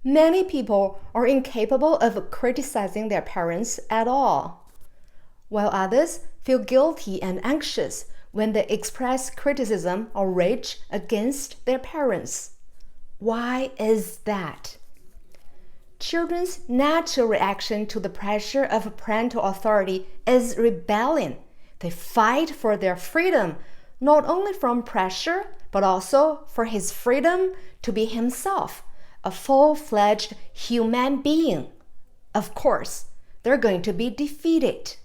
Many people are incapable of criticizing their parents at all, while others feel guilty and anxious when they express criticism or rage against their parents. Why is that? Children's natural reaction to the pressure of parental authority is rebellion. They fight for their freedom, not only from pressure, but also for his freedom to be himself, a full-fledged human being. Of course, they're going to be defeated.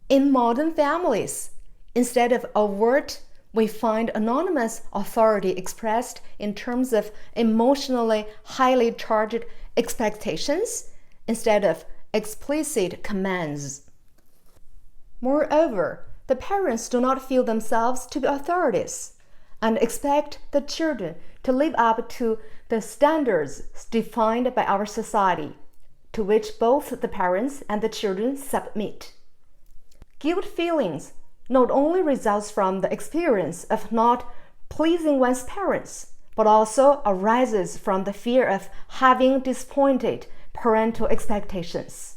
In modern families, instead of overt, we find anonymous authority expressed in terms of emotionally highly charged expectations instead of explicit commands. Moreover, the parents do not feel themselves to be authorities and expect the children to live up to the standards defined by our society, to which both the parents and the children submit. Guilt feelings not only results from the experience of not pleasing one's parents, but also arises from the fear of having disappointed parental expectations.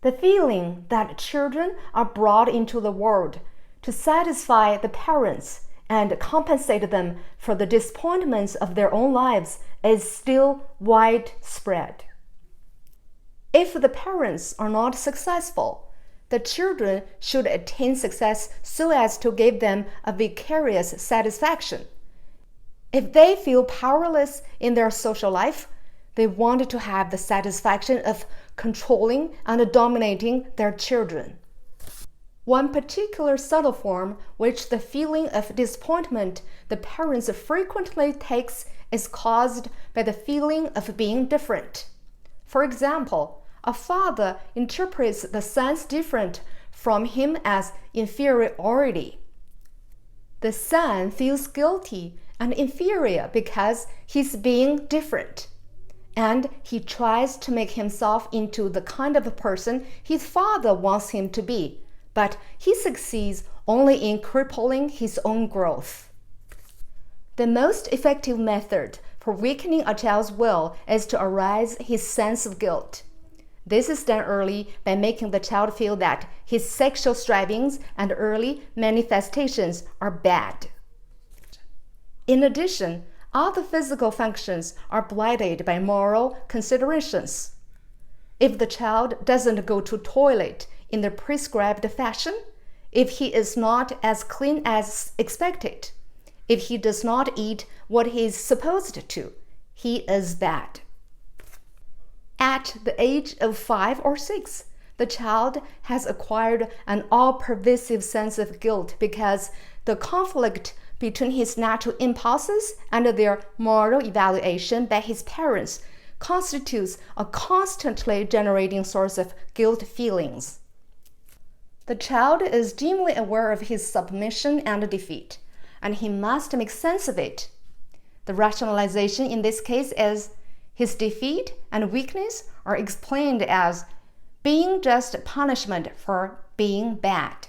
The feeling that children are brought into the world to satisfy the parents and compensate them for the disappointments of their own lives is still widespread. If the parents are not successful, the children should attain success so as to give them a vicarious satisfaction. If they feel powerless in their social life, they want to have the satisfaction of controlling and dominating their children. One particular subtle form which the feeling of disappointment the parents frequently takes is caused by the feeling of being different. For example, a father interprets the son's different from him as inferiority. The son feels guilty and inferior because he's being different, and he tries to make himself into the kind of person his father wants him to be, but he succeeds only in crippling his own growth. The most effective method for weakening a child's will is to arouse his sense of guilt. This is done early by making the child feel that his sexual strivings and early manifestations are bad. In addition, other physical functions are blighted by moral considerations. If the child doesn't go to toilet in the prescribed fashion, if he is not as clean as expected, if he does not eat what he is supposed to, he is bad. At the age of 5 or 6, the child has acquired an all-pervasive sense of guilt because the conflict between his natural impulses and their moral evaluation by his parents constitutes a constantly generating source of guilt feelings. The child is dimly aware of his submission and defeat, and he must make sense of it. The rationalization in this case is his defeat and weakness are explained as being just punishment for being bad.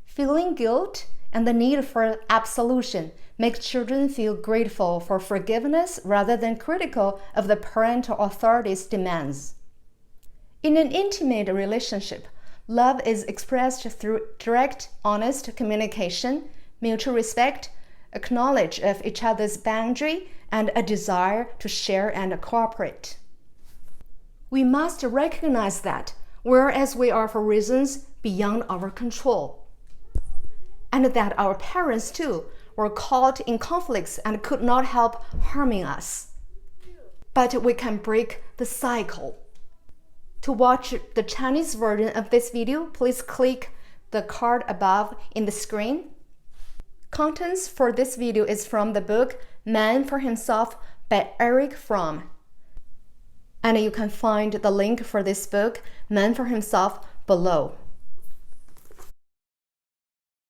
Feeling guilt and the need for absolution make children feel grateful for forgiveness rather than critical of the parental authority's demands. In an intimate relationship, love is expressed through direct, honest communication, mutual respect, acknowledge of each other's boundary, and a desire to share and cooperate. We must recognize that, whereas we are for reasons beyond our control, and that our parents too were caught in conflicts and could not help harming us. But we can break the cycle. To watch the Chinese version of this video, please click the card above in the screen. Contents for this video is from the book Man for Himself by Eric Fromm. And you can find the link for this book, Man for Himself, below.